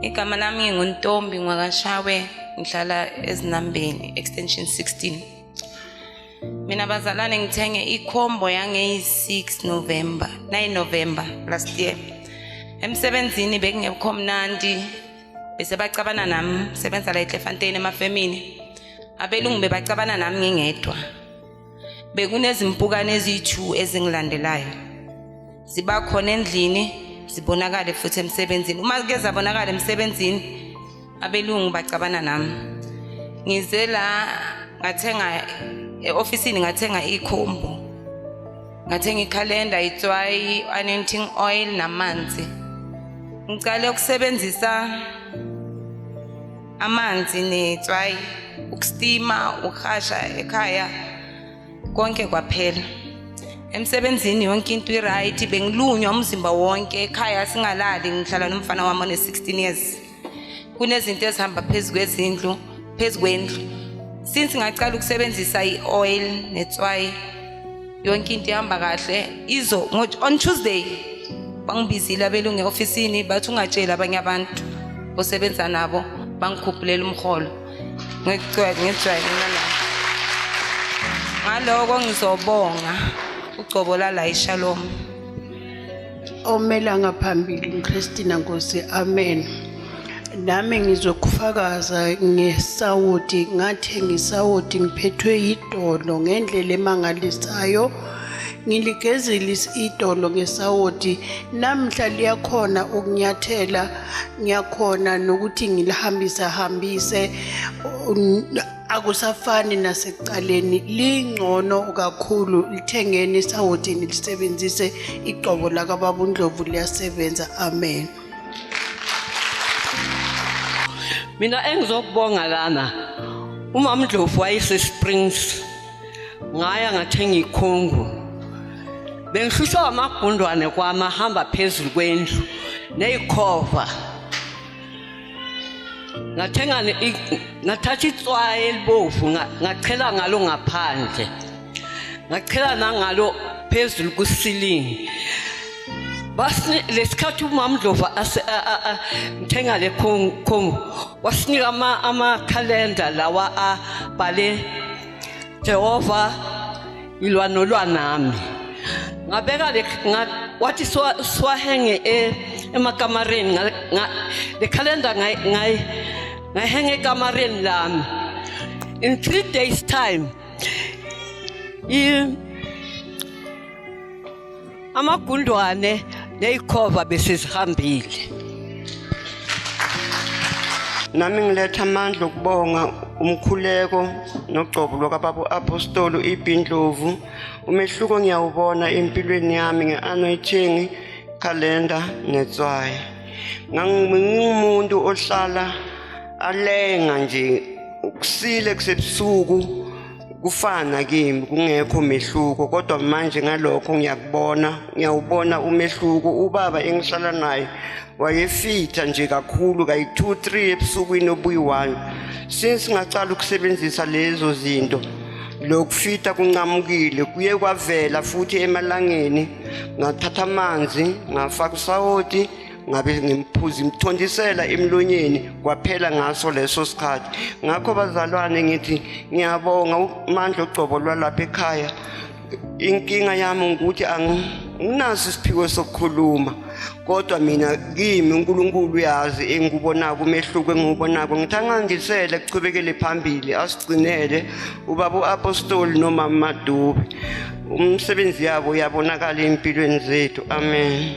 Igama lami nginguNtombi Ngwakashawe, ngihlala eZinambeni extension 16. Mina bazalwane ngithenge ikhombo yange-6 November, 9 November last year. Emsebenzini bekungekho mnandi, bese bacabana nami, sebenza la eKlefanteni emafemini. Abelungu bebacabana nami ngingedwa. Bekunezimpukane ezi-2 ezingilandelayo. Ziba khona endlini, zibonakala futhi emsebenzini. Uma ke zabonakala emsebenzini, abelungu bacabana nami. Ngize la ngathenga e-ofisini ngathenga ikhombo. Ngathenga ikhalenda, itswayi, anointing oil namanzi. Ngicale ukusebenzisa amanzi netswayi, ukustima, ukhasha ekhaya, konke kwaphela. Emsebenzini yonke into iright, bengilunywa umzimba wonke, ekhaya singalali, ngihlala nomfana wami one-16 years. Kunezinto ezihamba phezu kwendlu. Since ngacala ukusebenzisa i-oil netswayi, yonke into ihamba kahle. On Tuesday bangibizile abelungu e-ofisini, bathi ungatshela abanye abantu osebenza nabo, bangikhuphulele umholo. Ngijwayele nami. Ngaloko ngizobonga uCobola la iShalom. Omela ngaphambili uChristina Nkosi, amen. Nami ngizokufakaza ngeSawoti, ngathenga iSawoti ngiphethwe idolo ngendlela emangalisayo. Ngiligezile idolo ngeSawoti, namhla liyakhona ukunyathela, ngiyakhona nokuthi ngilihambise akusafani nasekuqaleni, lingcono kakhulu. Lithengeni iSawoti nilisebenzise, iqobo lakababa uNdlovu liyasebenza, amen. Mina engizokubonga lana, umama Ndlovu wayeseSprings, ngaya ngathenga ikhongo. Bengihlushwa amagundwane kwami ahamba phezulu kwendlu neyikhova. Ngathatha itswayi elibovu ngachela ngalo ngaphandle, ngachela nangalo phezulu kusilingi. Lesikhathi umama Ndlovu ngithenga le khongo, wasinika amakhalenda lawa abhale Jehova ilwa nolwa nami. Ngabeka wathi swahenge emakamareni, le calendar ngayihenge ekamareni lami. In 3 days time amagundwane neyikhova besizihambile. Nami ngiletha amandla okubonga umkhuleko noGcobo lokababa Apostoli iBindlovu. Umehluko ngiyawubona empilweni yami nge-anointing, calendar netswayi. Ngingumuntu ohlala alenga nje, ukusile kusebusuku kufana kimi, kungekho mehluko. Kodwa manje ngalokho ngiyawubona umehluko. Ubaba engihlala naye wayefitha nje kakhulu, kayi-2-3 ebusukwini obuyi-1. Since ngacala ukusebenzisa lezo zinto, lokufita kuncamukile, kuye kwavela futhi emalangeni. Ngathatha amanzi ngafaka iSawoti, ngabe ngimthontisela emlonyeni, kwaphela ngaso leso sikhathi. Ngakho bazalwane ngithi ngiyabonga uMandla uGcobo lwalapha ekhaya. Inkinga yami ukuthi anginaso isiphiwo sokukhuluma, kodwa mina kimi uNkulunkulu uyazi engikubonako, umehluko engikubonako. Ngithi angangisele kuchubekele phambili, asigcinele ubaba uApostoli nomama Madube. Umsebenzi yabo uyabonakala empilweni zethu, amen.